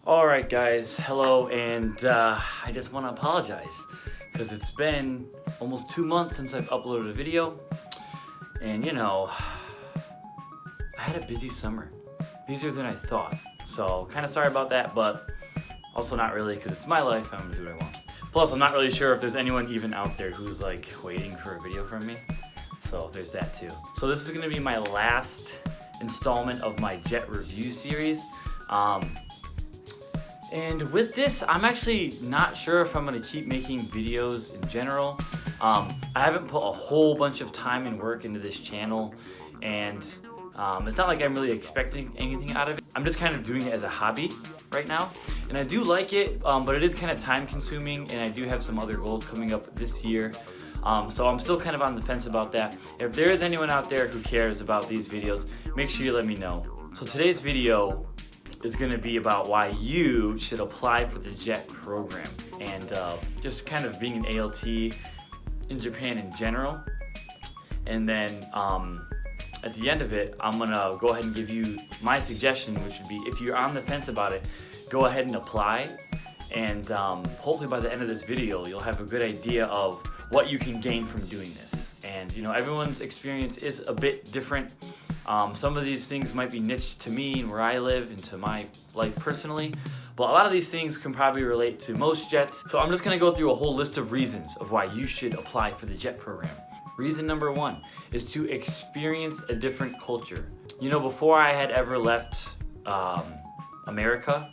Alright guys, hello, and I just want to apologize because it's been almost 2 months since I've uploaded a video, and I had a busy summer, busier than I thought, so kind of sorry about that, but also not really because it's my life, I'm gonna do what I want. Plus, I'm not really sure if there's anyone even out there who's like waiting for a video from me, so there's that too. So this is gonna be my last installment of my jet review series. And with this, I'm actually not sure if I'm gonna keep making videos in general. I haven't put a whole bunch of time and work into this channel, and it's not like I'm really expecting anything out of it. I'm just kind of doing it as a hobby right now. And I do like it, but it is kind of time consuming, and I do have some other goals coming up this year. So I'm still kind of on the fence about that. If there is anyone out there who cares about these videos, make sure you let me know. So today's video is going to be about why you should apply for the JET program, and just kind of being an ALT in Japan in general. And then at the end of it, I'm going to go ahead and give you my suggestion, which would be, if you're on the fence about it, go ahead and apply, and hopefully by the end of this video you'll have a good idea of what you can gain from doing this. And everyone's experience is a bit different. Some of these things might be niche to me and where I live and to my life personally, but a lot of these things can probably relate to most jets. So I'm just going to go through a whole list of reasons of why you should apply for the JET program. Reason number one is to experience a different culture. Before I had ever left America,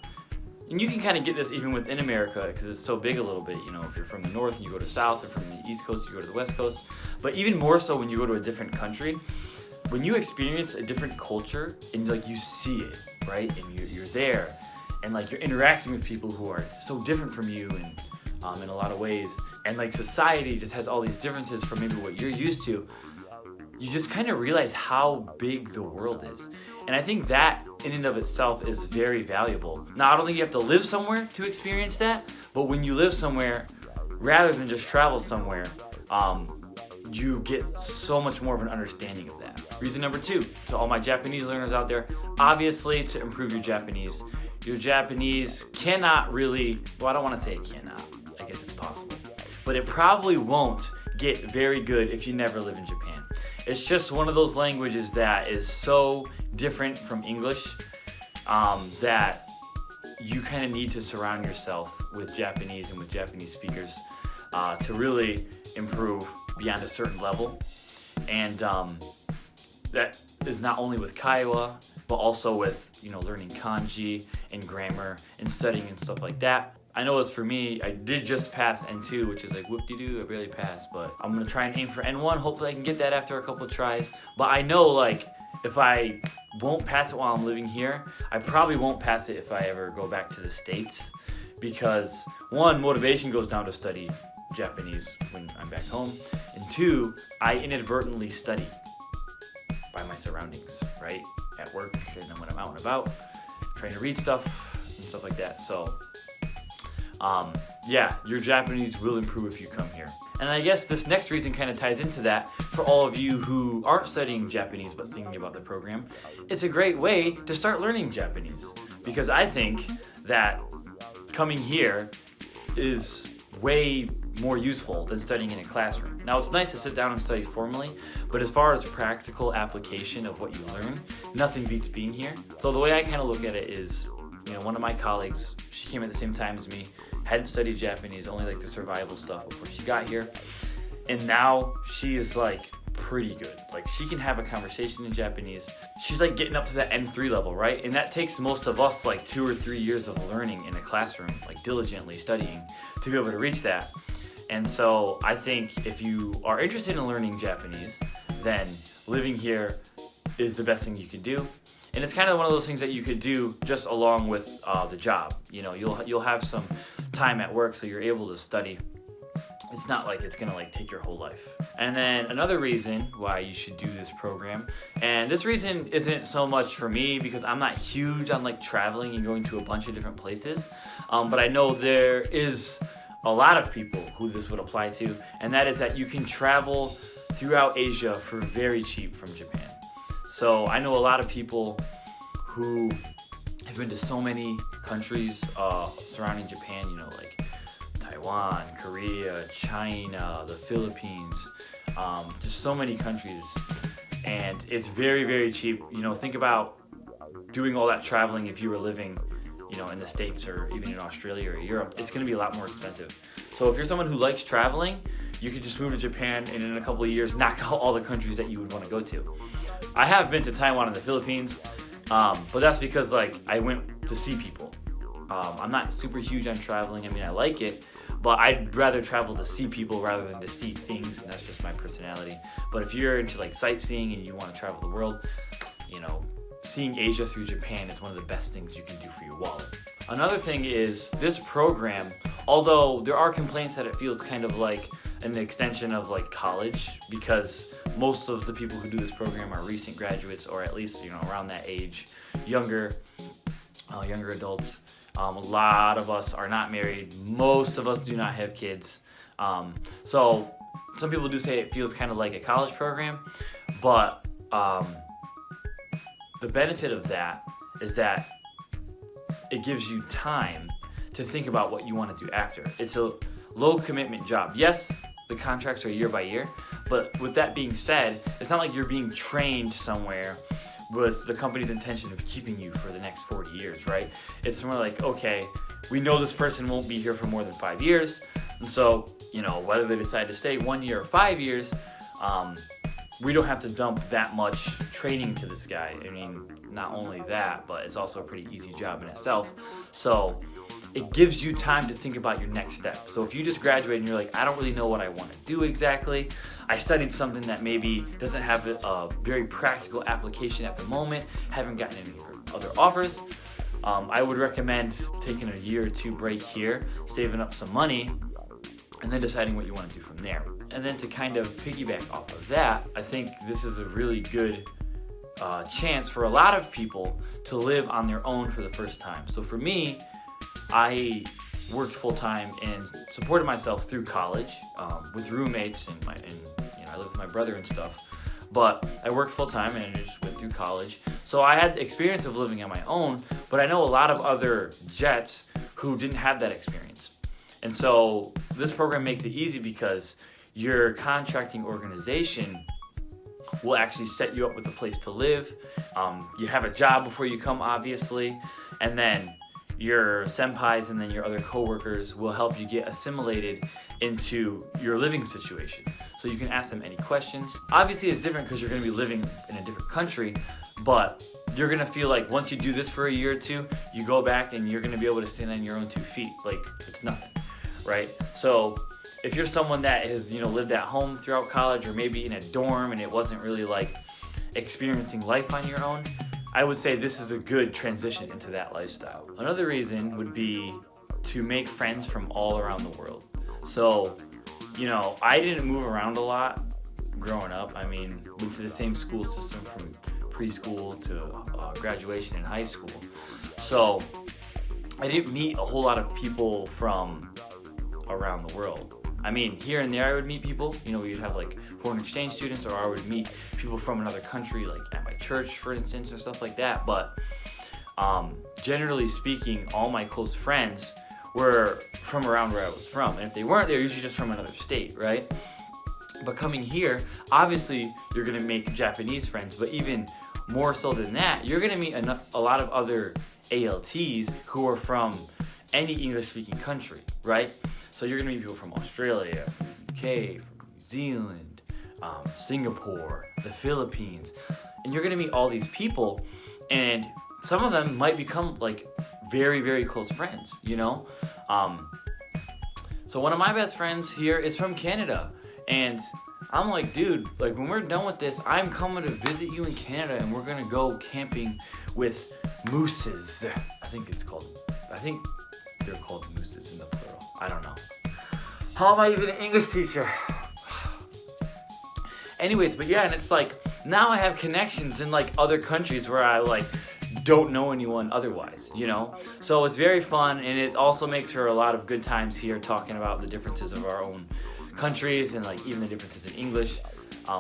and you can kind of get this even within America because it's so big a little bit, if you're from the north and you go to south, or from the east coast you go to the west coast, but even more so when you go to a different country. When you experience a different culture and you see it, right, and you're there, and you're interacting with people who are so different from you, and in a lot of ways, and society just has all these differences from maybe what you're used to, you just kind of realize how big the world is. And I think that in and of itself is very valuable. Now, I don't think you have to live somewhere to experience that, but when you live somewhere, rather than just travel somewhere, you get so much more of an understanding of that. Reason number two, to all my Japanese learners out there, obviously to improve your Japanese cannot really, well, I don't want to say it cannot, I guess it's possible, but it probably won't get very good if you never live in Japan. It's just one of those languages that is so different from English that you kind of need to surround yourself with Japanese and with Japanese speakers to really improve beyond a certain level. And that is not only with Kaiwa, but also with learning kanji and grammar and studying and stuff like that. I know as for me, I did just pass N2, which is whoop-de-doo, I barely passed, but I'm gonna try and aim for N1. Hopefully I can get that after a couple of tries. But I know if I won't pass it while I'm living here, I probably won't pass it if I ever go back to the States, because one, motivation goes down to study Japanese when I'm back home, and two, I inadvertently study by my surroundings, right? At work, and then when I'm out and about, trying to read stuff and stuff like that. So yeah, your Japanese will improve if you come here. And I guess this next reason kind of ties into that. For all of you who aren't studying Japanese but thinking about the program, it's a great way to start learning Japanese, because I think that coming here is way more useful than studying in a classroom. Now, it's nice to sit down and study formally, but as far as practical application of what you learn, nothing beats being here. So the way I kind of look at it is, one of my colleagues, she came at the same time as me, hadn't studied Japanese, only the survival stuff before she got here, and now she is pretty good. She can have a conversation in Japanese. She's getting up to that N3 level, right? And that takes most of us 2 or 3 years of learning in a classroom, diligently studying, to be able to reach that. And so I think if you are interested in learning Japanese, then living here is the best thing you could do. And it's kind of one of those things that you could do just along with the job. You'll have some time at work, so you're able to study. It's not it's gonna take your whole life. And then another reason why you should do this program, and this reason isn't so much for me because I'm not huge on traveling and going to a bunch of different places, but I know there is a lot of people who this would apply to, and that is that you can travel throughout Asia for very cheap from Japan. So I know a lot of people who have been to so many countries surrounding Japan, you know, like Taiwan, Korea, China, the Philippines, just so many countries. And it's very, very cheap. You know, think about doing all that traveling if you were living, you know, in the States or even in Australia or Europe. It's going to be a lot more expensive. So if you're someone who likes traveling, you could just move to Japan and in a couple of years knock out all the countries that you would want to go to. I have been to Taiwan and the Philippines, but that's because like I went to see people. I'm not super huge on traveling. I mean, I like it, but I'd rather travel to see people rather than to see things, and that's just my personality. But if you're into like sightseeing and you want to travel the world, you know, seeing Asia through Japan is one of the best things you can do for your wallet. Another thing is this program, although there are complaints that it feels kind of like an extension of like college, because most of the people who do this program are recent graduates, or at least, you know, around that age, younger adults. A lot of us are not married. Most of us do not have kids. So some people do say it feels kind of like a college program, but the benefit of that is that it gives you time to think about what you want to do after. It's a low commitment job. Yes, the contracts are year by year, but with that being said, it's not like you're being trained somewhere with the company's intention of keeping you for the next 40 years, right? It's more like, okay, we know this person won't be here for more than 5 years, and so, you know, whether they decide to stay 1 year or 5 years, we don't have to dump that much training to this guy. I mean, not only that, but it's also a pretty easy job in itself. So it gives you time to think about your next step. So if you just graduate and you're like, I don't really know what I want to do exactly, I studied something that maybe doesn't have a very practical application at the moment, haven't gotten any other offers, I would recommend taking a year or two break here, saving up some money, and then deciding what you want to do from there. And then to kind of piggyback off of that, I think this is a really good chance for a lot of people to live on their own for the first time. So for me, I worked full time and supported myself through college with roommates, and you know, I lived with my brother and stuff. But I worked full time and I just went through college. So I had the experience of living on my own, but I know a lot of other Jets who didn't have that experience. And so this program makes it easy because your contracting organization will actually set you up with a place to live. You have a job before you come, obviously, and then your senpais and then your other coworkers will help you get assimilated into your living situation. So you can ask them any questions. Obviously, it's different because you're going to be living in a different country, but you're going to feel like once you do this for a year or two, you go back and you're going to be able to stand on your own 2 feet. Like, it's nothing, right? So if you're someone that has, you know, lived at home throughout college, or maybe in a dorm and it wasn't really like experiencing life on your own, I would say this is a good transition into that lifestyle. Another reason would be to make friends from all around the world. So, you know, I didn't move around a lot growing up. I mean, went to the same school system from preschool to graduation in high school. So I didn't meet a whole lot of people from around the world. I mean, here and there I would meet people, you know, we'd have like foreign exchange students, or I would meet people from another country, like at my church, for instance, or stuff like that. But generally speaking, all my close friends were from around where I was from. And if they weren't, they were usually just from another state, right? But coming here, obviously, you're going to make Japanese friends, but even more so than that, you're going to meet a lot of other ALTs who are from any English-speaking country, right? So you're going to meet people from Australia, from the UK, from New Zealand, Singapore, the Philippines, and you're going to meet all these people, and some of them might become like very, very close friends, you know? So one of my best friends here is from Canada, and I'm like, dude, like when we're done with this, I'm coming to visit you in Canada, and we're going to go camping with mooses. I think they're called mooses in the plural. I don't know. How am I even an English teacher? Anyways, but yeah, and it's like, now I have connections in like other countries where I like don't know anyone otherwise, you know? So it's very fun, and it also makes for a lot of good times here talking about the differences of our own countries and like even the differences in English.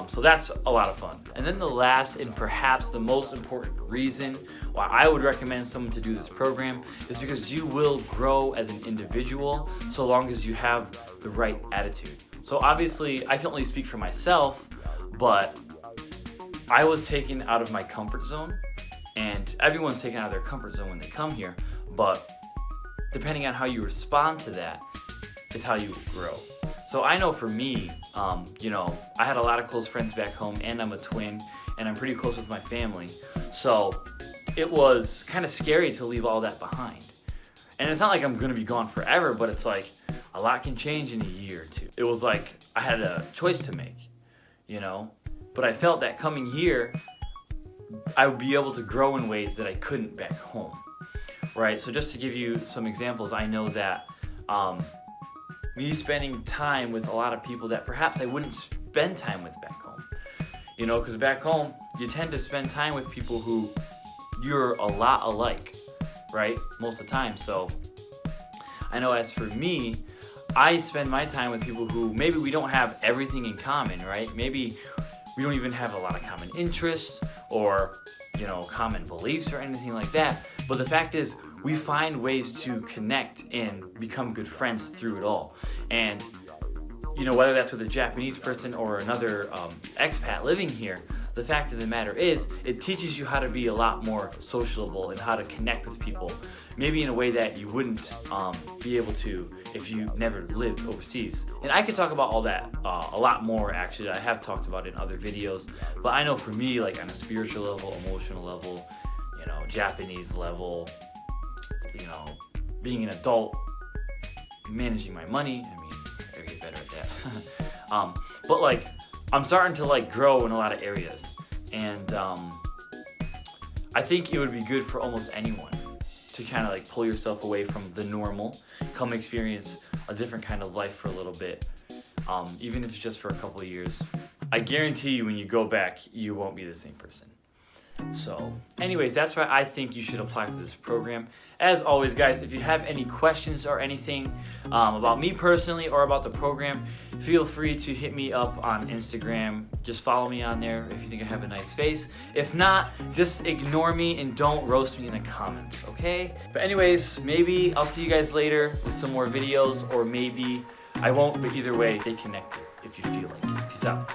So that's a lot of fun. And then the last and perhaps the most important reason why I would recommend someone to do this program is because you will grow as an individual so long as you have the right attitude. So obviously I can only speak for myself, but I was taken out of my comfort zone, and everyone's taken out of their comfort zone when they come here, but depending on how you respond to that is how you grow. So I know for me, I had a lot of close friends back home, and I'm a twin, and I'm pretty close with my family. So it was kind of scary to leave all that behind. And it's not like I'm gonna be gone forever, but it's like a lot can change in a year or two. It was like I had a choice to make, But I felt that coming here, I would be able to grow in ways that I couldn't back home, right? So just to give you some examples, I know that me spending time with a lot of people that perhaps I wouldn't spend time with back home. Because back home, you tend to spend time with people who you're a lot alike, right? Most of the time. So I know as for me, I spend my time with people who maybe we don't have everything in common, right? Maybe we don't even have a lot of common interests or, common beliefs or anything like that. But the fact is, we find ways to connect and become good friends through it all. And, whether that's with a Japanese person or another expat living here, the fact of the matter is, it teaches you how to be a lot more sociable and how to connect with people, maybe in a way that you wouldn't be able to if you never lived overseas. And I could talk about all that a lot more, actually. I have talked about it in other videos, but I know for me, like on a spiritual level, emotional level, Japanese level, being an adult, managing my money, I gotta get better at that. But like, I'm starting to grow in a lot of areas, and I think it would be good for almost anyone to kind of pull yourself away from the normal, come experience a different kind of life for a little bit, even if it's just for a couple of years. I guarantee you when you go back, you won't be the same person. So anyways, that's why I think you should apply for this program. As always, guys, if you have any questions or anything about me personally or about the program, feel free to hit me up on Instagram. Just follow me on there if you think I have a nice face. If not, just ignore me and don't roast me in the comments, okay? But anyways, maybe I'll see you guys later with some more videos, or maybe I won't, but either way, stay connected if you feel like it. Peace out.